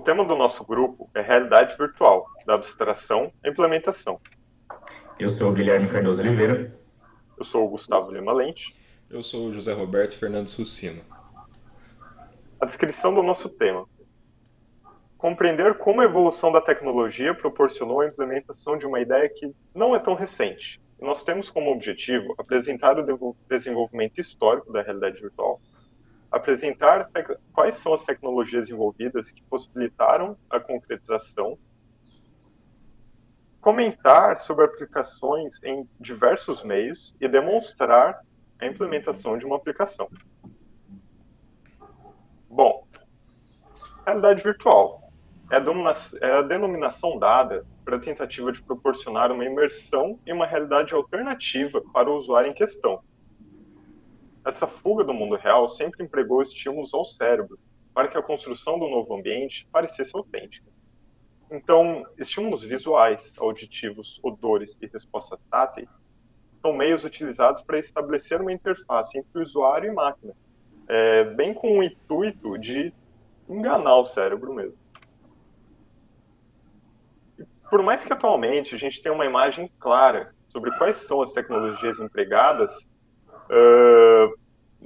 tema do nosso grupo é realidade virtual, da abstração à implementação. Eu sou o Guilherme Cardoso Oliveira. Eu sou o Gustavo Lima Lente. Eu sou o José Roberto Fernandes Russino. A descrição do nosso tema: compreender como a evolução da tecnologia proporcionou a implementação de uma ideia que não é tão recente. E nós temos como objetivo apresentar o desenvolvimento histórico da realidade virtual, apresentar quais são as tecnologias envolvidas que possibilitaram a concretização, comentar sobre aplicações em diversos meios e demonstrar a implementação de uma aplicação. Bom, realidade virtual é a denominação dada para a tentativa de proporcionar uma imersão em uma realidade alternativa para o usuário em questão. Essa fuga do mundo real sempre empregou estímulos ao cérebro para que a construção do novo ambiente parecesse autêntica. Então, estímulos visuais, auditivos, odores e resposta tátil são meios utilizados para estabelecer uma interface entre usuário e máquina, bem com o intuito de enganar o cérebro mesmo. Por mais que atualmente a gente tenha uma imagem clara sobre quais são as tecnologias empregadas,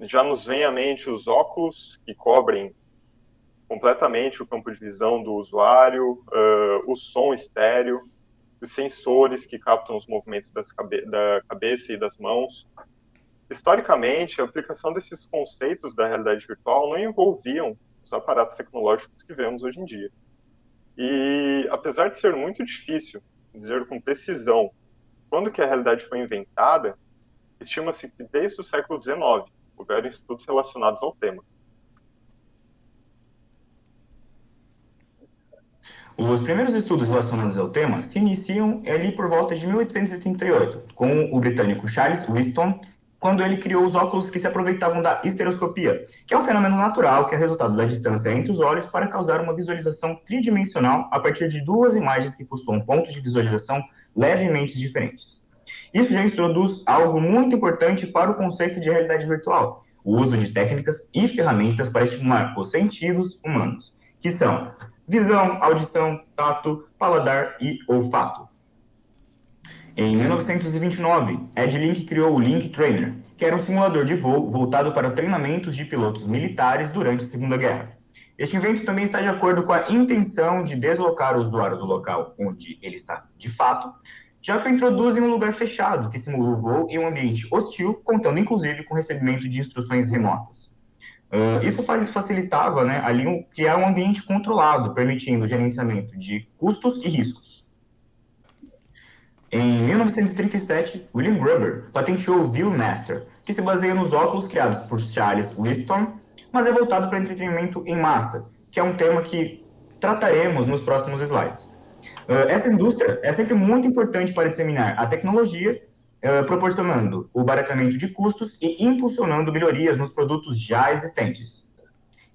já nos vem à mente os óculos que cobrem completamente o campo de visão do usuário, o som estéreo, os sensores que captam os movimentos da cabeça e das mãos. Historicamente, a aplicação desses conceitos da realidade virtual não envolviam os aparatos tecnológicos que vemos hoje em dia. E, apesar de ser muito difícil dizer com precisão quando que a realidade foi inventada, estima-se que desde o século XIX houveram estudos relacionados ao tema. Os primeiros estudos relacionados ao tema se iniciam ali por volta de 1838, com o britânico Charles Whiston, quando ele criou os óculos que se aproveitavam da estereoscopia, que é um fenômeno natural que é resultado da distância entre os olhos para causar uma visualização tridimensional a partir de duas imagens que possuam pontos de visualização levemente diferentes. Isso já introduz algo muito importante para o conceito de realidade virtual, o uso de técnicas e ferramentas para estimular os sentidos humanos, que são visão, audição, tato, paladar e olfato. Em 1929, Ed Link criou o Link Trainer, que era um simulador de voo voltado para treinamentos de pilotos militares durante a Segunda Guerra. Este invento também está de acordo com a intenção de deslocar o usuário do local onde ele está de fato, já que o introduz em um lugar fechado, que simula o voo em um ambiente hostil, contando inclusive com o recebimento de instruções remotas. Isso facilitava, né, ali criar um ambiente controlado, permitindo o gerenciamento de custos e riscos. Em 1937, William Gruber patenteou o Viewmaster, que se baseia nos óculos criados por Charles Whiston, mas é voltado para entretenimento em massa, que é um tema que trataremos nos próximos slides. Essa indústria é sempre muito importante para disseminar a tecnologia, proporcionando o barateamento de custos e impulsionando melhorias nos produtos já existentes.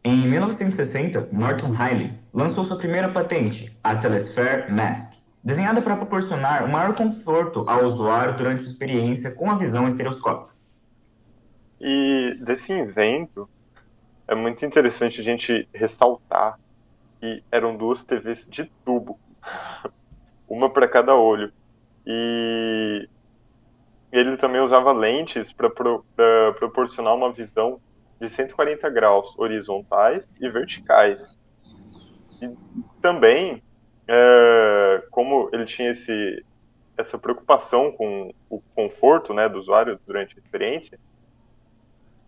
Em 1960, Norton Riley lançou sua primeira patente, a Telesphere Mask, desenhada para proporcionar um maior conforto ao usuário durante sua experiência com a visão estereoscópica. E desse invento, é muito interessante a gente ressaltar que eram duas TVs de tubo, uma para cada olho. E ele também usava lentes para proporcionar uma visão de 140 graus horizontais e verticais. E também, como ele tinha essa preocupação com o conforto, né, do usuário durante a experiência,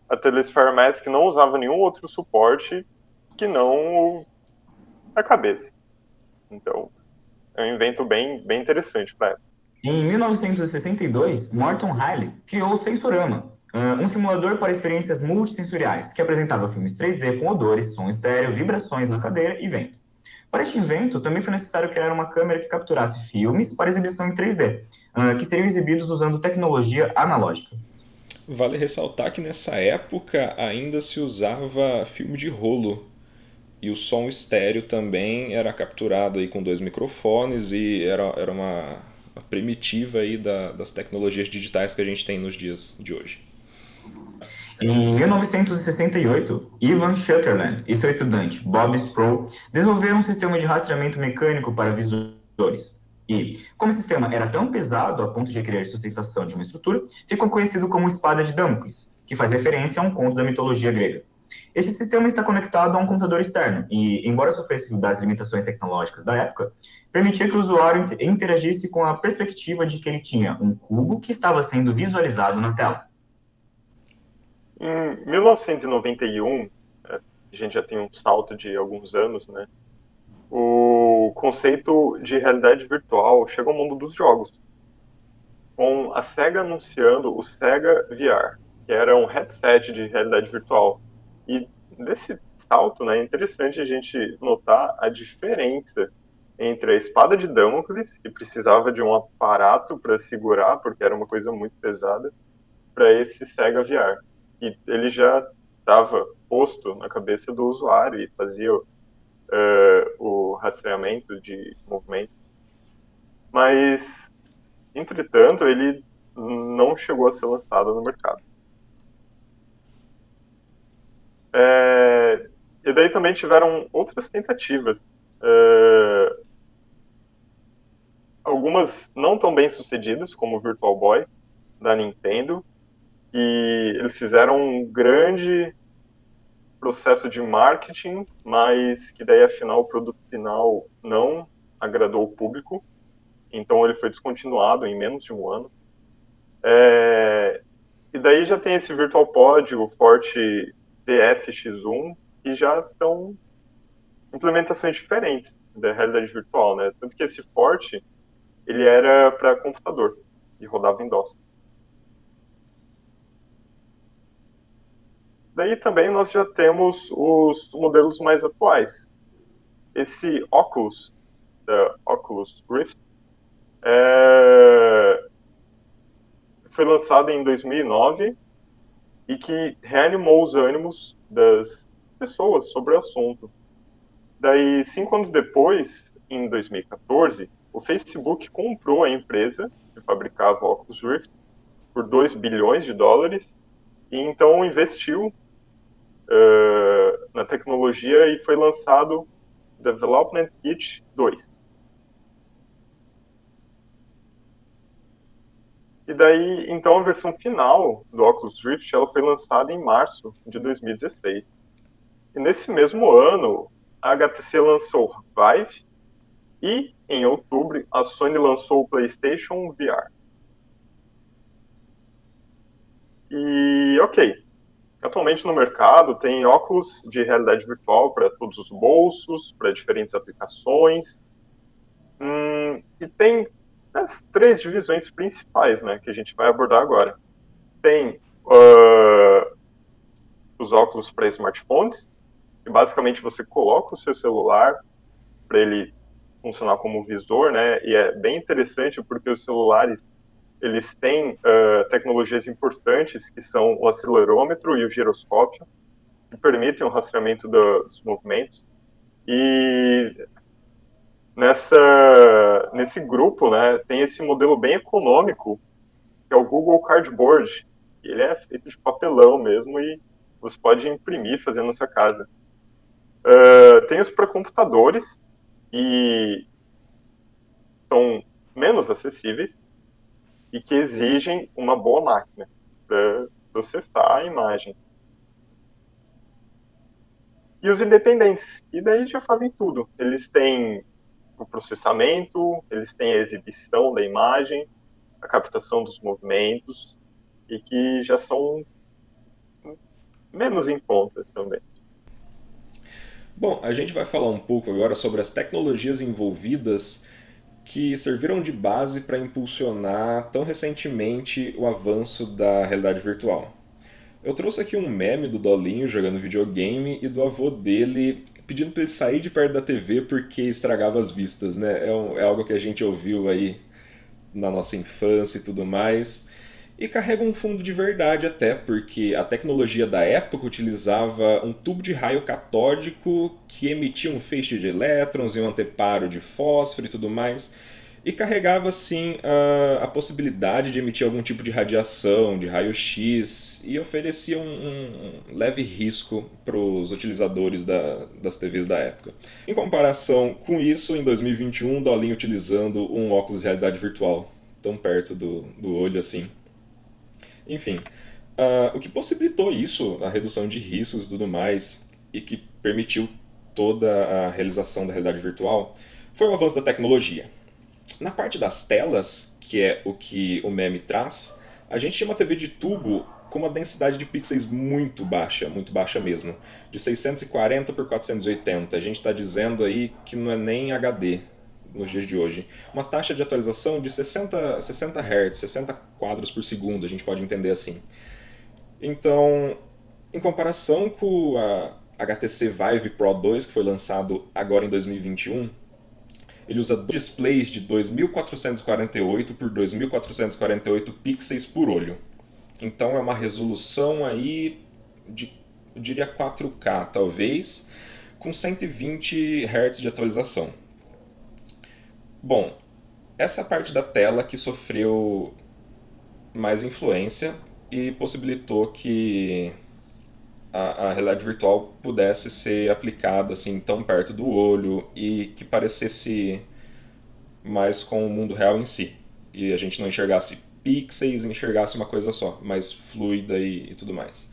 a Telesphere Mask não usava nenhum outro suporte que não a cabeça. Então, é um invento bem interessante para ela. Em 1962, Morton Riley criou o Sensorama, um simulador para experiências multissensoriais, que apresentava filmes 3D com odores, som estéreo, vibrações na cadeira e vento. Para este invento, também foi necessário criar uma câmera que capturasse filmes para exibição em 3D, que seriam exibidos usando tecnologia analógica. Vale ressaltar que nessa época ainda se usava filme de rolo. E o som estéreo também era capturado aí com 2 microfones e era uma primitiva aí das tecnologias digitais que a gente tem nos dias de hoje. Em 1968, Ivan Sutherland e seu estudante Bob Sproul desenvolveram um sistema de rastreamento mecânico para visores. E, como o sistema era tão pesado a ponto de requerer sustentação de uma estrutura, ficou conhecido como espada de Damocles, que faz referência a um conto da mitologia grega. Este sistema está conectado a um computador externo e, embora sofresse das limitações tecnológicas da época, permitia que o usuário interagisse com a perspectiva de que ele tinha um cubo que estava sendo visualizado na tela. Em 1991, a gente já tem um salto de alguns anos, né? O conceito de realidade virtual chega ao mundo dos jogos, com a Sega anunciando o Sega VR, que era um headset de realidade virtual. E desse salto, né, é interessante a gente notar a diferença entre a espada de Damocles, que precisava de um aparato para segurar, porque era uma coisa muito pesada, para esse Sega VR. E ele já estava posto na cabeça do usuário e fazia o rastreamento de movimento. Mas, entretanto, ele não chegou a ser lançado no mercado. E daí também tiveram outras tentativas. Algumas não tão bem sucedidas, como o Virtual Boy, da Nintendo. E eles fizeram um grande processo de marketing, mas que daí, afinal, o produto final não agradou o público. Então ele foi descontinuado em menos de um ano. E daí já tem esse Virtual Pod, o Forte PFX1, que já são implementações diferentes da realidade virtual, né? Tanto que esse Forte, ele era para computador e rodava em DOS. Daí também nós já temos os modelos mais atuais. Esse Oculus, da Oculus Rift, foi lançado em 2009 e que reanimou os ânimos das pessoas sobre o assunto. Daí, 5 anos depois, em 2014, o Facebook comprou a empresa que fabricava o Oculus Rift por $2 bilhões, e então investiu na tecnologia e foi lançado Development Kit 2. E daí, então, a versão final do Oculus Rift ela foi lançada em março de 2016. E nesse mesmo ano, a HTC lançou Vive e, em outubro, a Sony lançou o PlayStation VR. E, ok, atualmente no mercado tem óculos de realidade virtual para todos os bolsos, para diferentes aplicações. E tem as 3 divisões principais, né, que a gente vai abordar agora. Tem os óculos para smartphones, que basicamente você coloca o seu celular para ele funcionar como visor, né, e é bem interessante porque os celulares eles têm tecnologias importantes, que são o acelerômetro e o giroscópio, que permitem o rastreamento dos movimentos. E nesse grupo, né, tem esse modelo bem econômico, que é o Google Cardboard. Ele é feito de papelão mesmo e você pode imprimir fazendo na sua casa. Tem os para computadores, e são menos acessíveis, e que exigem uma boa máquina para processar a imagem. E os independentes, e daí já fazem tudo. Eles têm o processamento, eles têm a exibição da imagem, a captação dos movimentos, e que já são menos em conta também. Bom, a gente vai falar um pouco agora sobre as tecnologias envolvidas que serviram de base para impulsionar tão recentemente o avanço da realidade virtual. Eu trouxe aqui um meme do Dolinho jogando videogame e do avô dele pedindo para ele sair de perto da TV porque estragava as vistas, né? É algo que a gente ouviu aí na nossa infância e tudo mais. E carrega um fundo de verdade até, porque a tecnologia da época utilizava um tubo de raio catódico que emitia um feixe de elétrons e um anteparo de fósforo e tudo mais. e carregava assim a possibilidade de emitir algum tipo de radiação, de raio-x, e oferecia um leve risco para os utilizadores das TVs da época. Em comparação com isso, em 2021, Dolinho utilizando um óculos de realidade virtual tão perto do olho assim. Enfim, o que possibilitou isso, a redução de riscos e tudo mais, e que permitiu toda a realização da realidade virtual, foi o avanço da tecnologia. Na parte das telas, que é o que o meme traz, a gente tinha uma TV de tubo com uma densidade de pixels muito baixa mesmo, de 640 por 480. A gente está dizendo aí que não é nem HD nos dias de hoje. Uma taxa de atualização de 60 Hz, 60 quadros por segundo, a gente pode entender assim. Então, em comparação com a HTC Vive Pro 2, que foi lançado agora em 2021, ele usa displays de 2448 por 2448 pixels por olho. Então é uma resolução aí de, eu diria 4K talvez, com 120 Hz de atualização. Bom, essa parte da tela que sofreu mais influência e possibilitou que a realidade virtual pudesse ser aplicada assim tão perto do olho e que parecesse mais com o mundo real em si. E a gente não enxergasse pixels, enxergasse uma coisa só, mais fluida e tudo mais.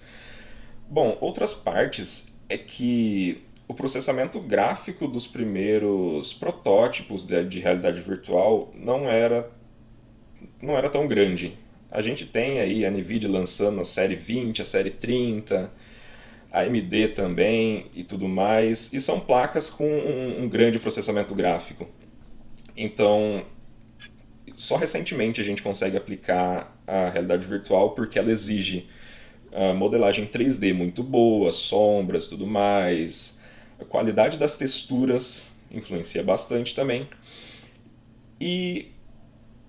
Bom, outras partes é que o processamento gráfico dos primeiros protótipos de realidade virtual não era tão grande. A gente tem aí a NVIDIA lançando a série 20, a série 30, a AMD também e tudo mais, e são placas com um grande processamento gráfico. Então, só recentemente a gente consegue aplicar a realidade virtual porque ela exige modelagem 3D muito boa, sombras, tudo mais. A qualidade das texturas influencia bastante também. E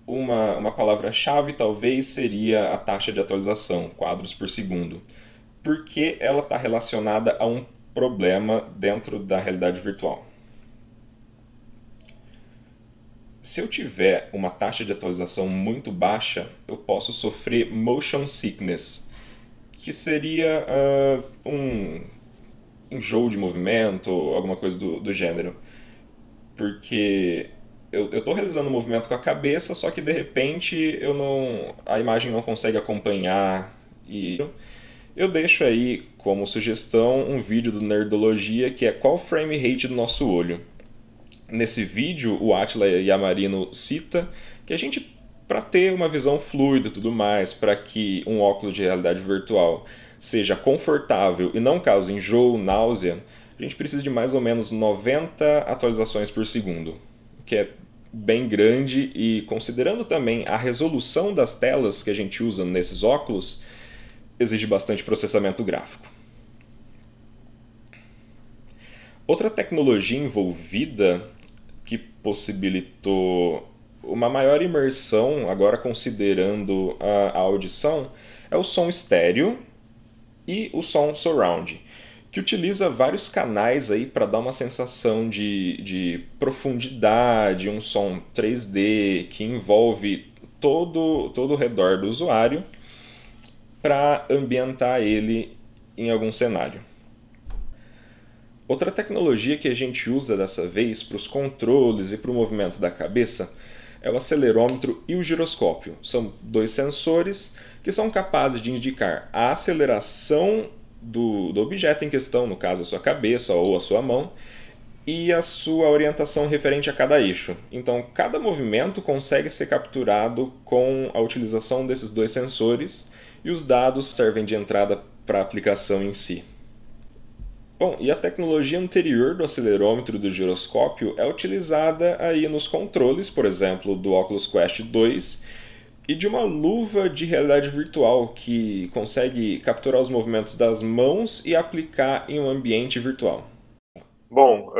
uma palavra-chave talvez seria a taxa de atualização, quadros por segundo, porque ela está relacionada a um problema dentro da realidade virtual. Se eu tiver uma taxa de atualização muito baixa, eu posso sofrer motion sickness, que seria um enjoo de movimento, alguma coisa do gênero. Porque eu estou realizando um movimento com a cabeça, só que de repente a imagem não consegue acompanhar. E eu deixo aí como sugestão um vídeo do Nerdologia que é qual frame rate do nosso olho. Nesse vídeo, o Átila Yamarino cita que a gente, para ter uma visão fluida e tudo mais, para que um óculos de realidade virtual seja confortável e não cause enjoo, náusea, a gente precisa de mais ou menos 90 atualizações por segundo, que é bem grande e considerando também a resolução das telas que a gente usa nesses óculos, exige bastante processamento gráfico. Outra tecnologia envolvida que possibilitou uma maior imersão, agora considerando a audição, é o som estéreo e o som surround, que utiliza vários canais aí para dar uma sensação de profundidade, um som 3D que envolve todo o redor do usuário para ambientar ele em algum cenário. Outra tecnologia que a gente usa dessa vez para os controles e para o movimento da cabeça é o acelerômetro e o giroscópio. São dois sensores que são capazes de indicar a aceleração do objeto em questão, no caso a sua cabeça ou a sua mão, e a sua orientação referente a cada eixo. Então, cada movimento consegue ser capturado com a utilização desses dois sensores e os dados servem de entrada para a aplicação em si. Bom, e a tecnologia anterior do acelerômetro e do giroscópio é utilizada aí nos controles, por exemplo, do Oculus Quest 2 e de uma luva de realidade virtual que consegue capturar os movimentos das mãos e aplicar em um ambiente virtual. Bom,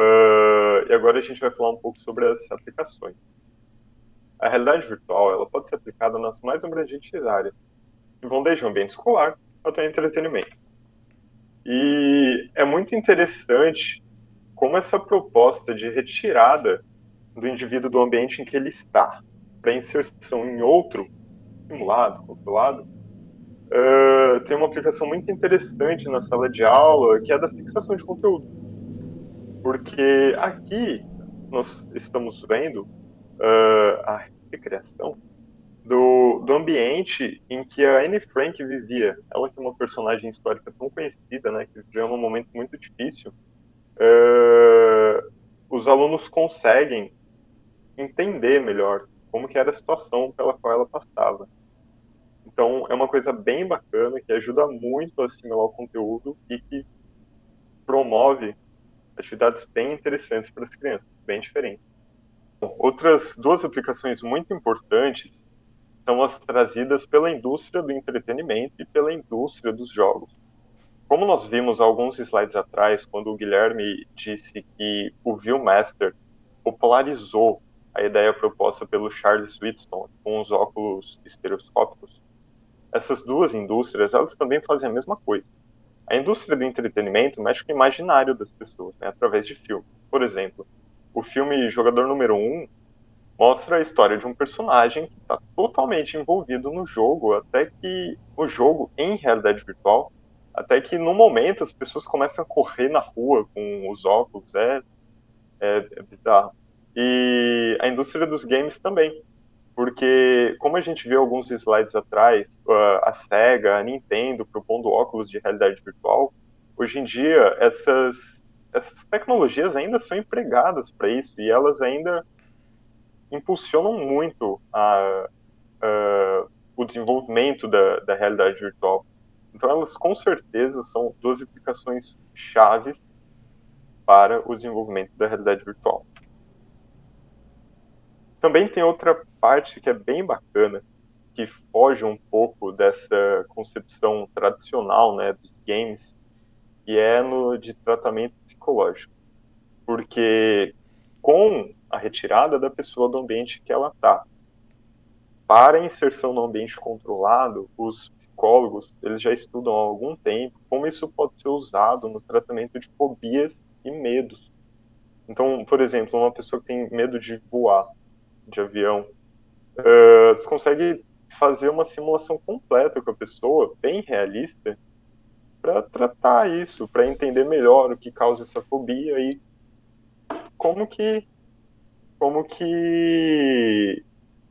e agora a gente vai falar um pouco sobre as aplicações. A realidade virtual ela pode ser aplicada nas mais abrangentes áreas, que vão desde o ambiente escolar até entretenimento. E é muito interessante como essa proposta de retirada do indivíduo do ambiente em que ele está, para inserção em outro simulado, controlado, tem uma aplicação muito interessante na sala de aula, que é a da fixação de conteúdo. Porque aqui nós estamos vendo a recriação do ambiente em que a Anne Frank vivia. Ela que é uma personagem histórica tão conhecida, né, que viveu num momento muito difícil. Os alunos conseguem entender melhor como que era a situação pela qual ela passava. Então, é uma coisa bem bacana, que ajuda muito a assimilar o conteúdo e que promove atividades bem interessantes para as crianças, bem diferentes. Outras duas aplicações muito importantes são as trazidas pela indústria do entretenimento e pela indústria dos jogos. Como nós vimos alguns slides atrás, quando o Guilherme disse que o Viewmaster popularizou a ideia proposta pelo Charles Wheatstone com os óculos estereoscópicos, essas duas indústrias, elas também fazem a mesma coisa. A indústria do entretenimento mexe com o imaginário das pessoas, né, através de filmes. Por exemplo, o filme Jogador Número 1 mostra a história de um personagem que está totalmente envolvido no jogo, até que o jogo em realidade virtual, até que no momento as pessoas começam a correr na rua com os óculos, é bizarro. E a indústria dos games também, porque como a gente viu alguns slides atrás, a Sega, a Nintendo propondo óculos de realidade virtual, hoje em dia essas tecnologias ainda são empregadas para isso e elas ainda impulsionam muito o desenvolvimento da realidade virtual. Então elas com certeza são duas aplicações chaves para o desenvolvimento da realidade virtual. Também tem outra parte que é bem bacana, que foge um pouco dessa concepção tradicional, né, dos games, que é no de tratamento psicológico. Porque com a retirada da pessoa do ambiente que ela está, para a inserção no ambiente controlado, os psicólogos eles já estudam há algum tempo como isso pode ser usado no tratamento de fobias e medos. Então, por exemplo, uma pessoa que tem medo de voar de avião, você consegue fazer uma simulação completa com a pessoa, bem realista, para tratar isso, para entender melhor o que causa essa fobia e como que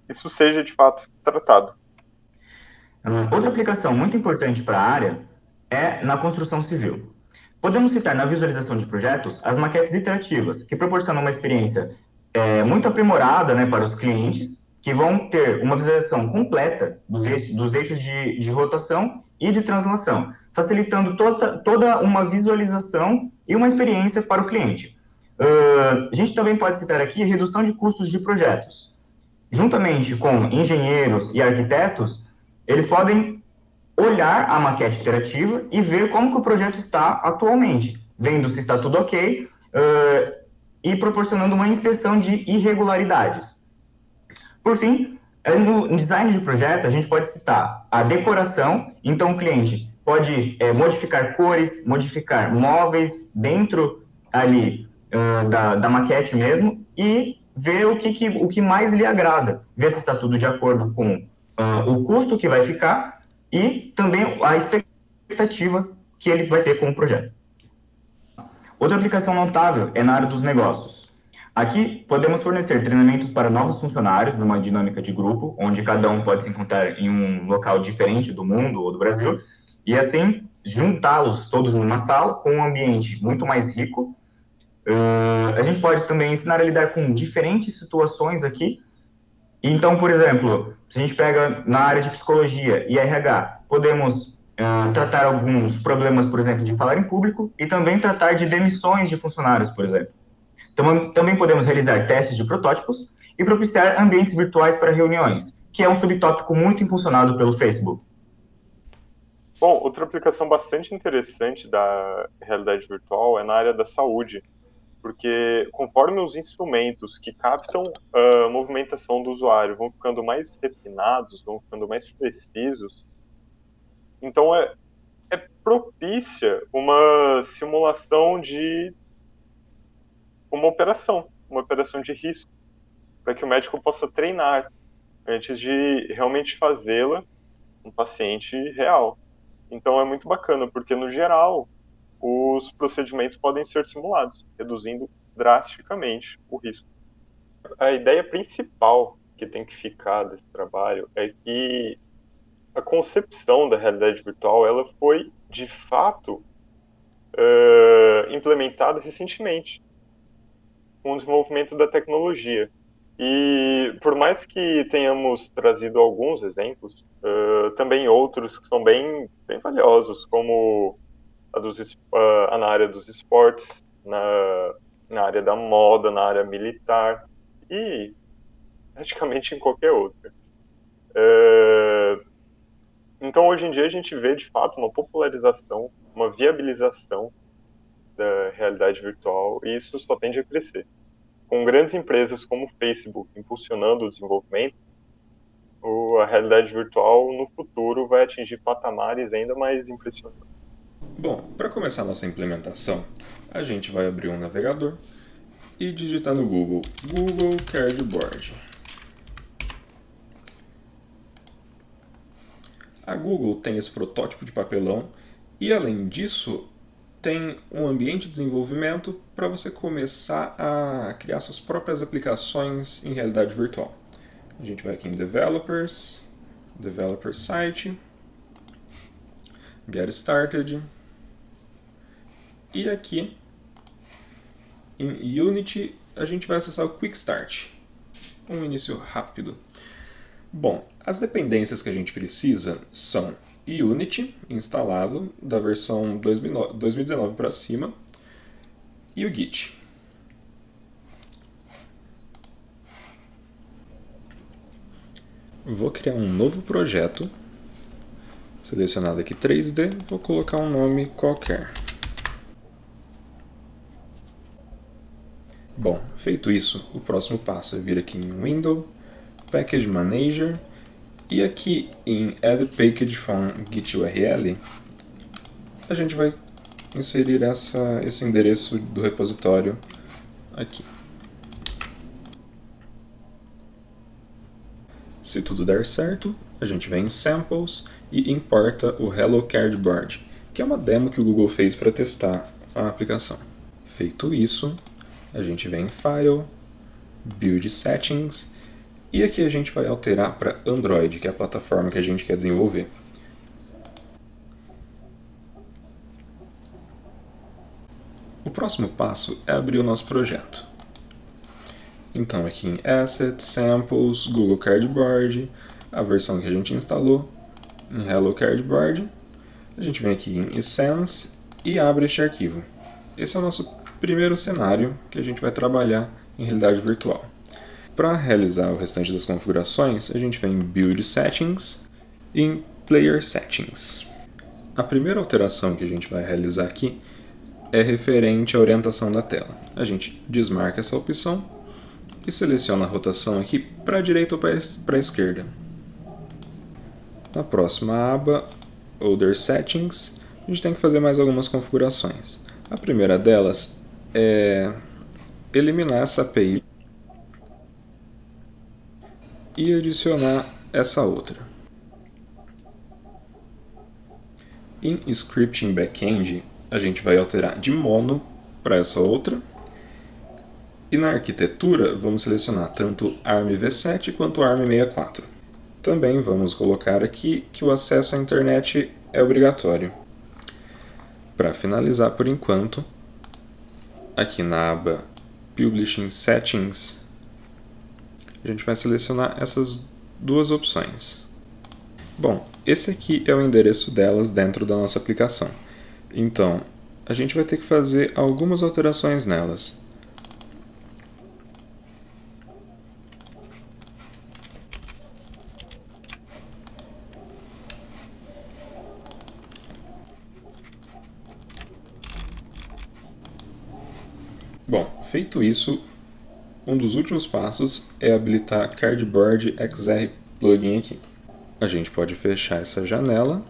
isso seja de fato tratado. Outra aplicação muito importante para a área é na construção civil. Podemos citar na visualização de projetos as maquetes interativas, que proporcionam uma experiência muito aprimorada, né, para os clientes, que vão ter uma visualização completa dos eixos de rotação e de translação, facilitando toda uma visualização e uma experiência para o cliente. A gente também pode citar aqui a redução de custos de projetos. Juntamente com engenheiros e arquitetos, eles podem olhar a maquete interativa e ver como que o projeto está atualmente, vendo se está tudo ok, e proporcionando uma inspeção de irregularidades. Por fim, no design de projeto, a gente pode citar a decoração. Então, o cliente pode modificar cores, modificar móveis dentro ali da maquete mesmo e ver o que mais lhe agrada, ver se está tudo de acordo com o custo que vai ficar e também a expectativa que ele vai ter com o projeto. Outra aplicação notável é na área dos negócios. Aqui, podemos fornecer treinamentos para novos funcionários numa dinâmica de grupo, onde cada um pode se encontrar em um local diferente do mundo ou do Brasil, e assim, juntá-los todos numa sala com um ambiente muito mais rico. A gente pode também ensinar a lidar com diferentes situações aqui. Então, por exemplo, se a gente pega na área de psicologia e RH, podemos tratar alguns problemas, por exemplo, de falar em público e também tratar de demissões de funcionários, por exemplo. Também podemos realizar testes de protótipos e propiciar ambientes virtuais para reuniões, que é um subtópico muito impulsionado pelo Facebook. Bom, outra aplicação bastante interessante da realidade virtual é na área da saúde, porque conforme os instrumentos que captam a movimentação do usuário vão ficando mais refinados, vão ficando mais precisos, então é propícia uma simulação de uma operação de risco. para que o médico possa treinar antes de realmente fazê-la um paciente real. Então é muito bacana, porque no geral os procedimentos podem ser simulados, reduzindo drasticamente o risco. A ideia principal que tem que ficar desse trabalho é que a concepção da realidade virtual ela foi, de fato, implementada recentemente, com o desenvolvimento da tecnologia. E por mais que tenhamos trazido alguns exemplos, também outros que são bem valiosos, como na área dos esportes, na área da moda, na área militar e praticamente em qualquer outra. Então, hoje em dia, a gente vê, de fato, uma popularização, uma viabilização da realidade virtual, e isso só tende a crescer. Com grandes empresas como o Facebook impulsionando o desenvolvimento, a realidade virtual, no futuro, vai atingir patamares ainda mais impressionantes. Bom, para começar nossa implementação, a gente vai abrir um navegador e digitar no Google Cardboard. A Google tem esse protótipo de papelão e, além disso, tem um ambiente de desenvolvimento para você começar a criar suas próprias aplicações em realidade virtual. A gente vai aqui em Developers, Developer Site, Get Started, e aqui em Unity a gente vai acessar o Quick Start, um início rápido. Bom, as dependências que a gente precisa são Unity, instalado, da versão 2019 para cima, e o Git. Vou criar um novo projeto, selecionado aqui 3D, vou colocar um nome qualquer. Bom, feito isso, o próximo passo é vir aqui em Window, Package Manager, e aqui em Add Package from Git URL, a gente vai inserir esse endereço do repositório aqui. Se tudo der certo, a gente vem em Samples e importa o Hello Cardboard, que é uma demo que o Google fez para testar a aplicação. Feito isso, a gente vem em File, Build Settings, e aqui a gente vai alterar para Android, que é a plataforma que a gente quer desenvolver. O próximo passo é abrir o nosso projeto. Então aqui em Assets, Samples, Google Cardboard, a versão que a gente instalou, em Hello Cardboard, a gente vem aqui em Essence e abre este arquivo. Esse é o nosso primeiro cenário que a gente vai trabalhar em realidade virtual. Para realizar o restante das configurações, a gente vem em Build Settings e em Player Settings. A primeira alteração que a gente vai realizar aqui é referente à orientação da tela. A gente desmarca essa opção e seleciona a rotação aqui para a direita ou para a esquerda. Na próxima aba, Other Settings, a gente tem que fazer mais algumas configurações. A primeira delas é eliminar essa API e adicionar essa outra. Em Scripting Backend, a gente vai alterar de mono para essa outra. E na arquitetura, vamos selecionar tanto ARM-v7 quanto ARM64. Também vamos colocar aqui que o acesso à internet é obrigatório. Para finalizar por enquanto, aqui na aba Publishing Settings, a gente vai selecionar essas duas opções. Bom, esse aqui é o endereço delas dentro da nossa aplicação. Então, a gente vai ter que fazer algumas alterações nelas. Bom, feito isso, um dos últimos passos é habilitar Cardboard XR Plugin aqui. A gente pode fechar essa janela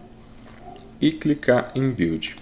e clicar em Build.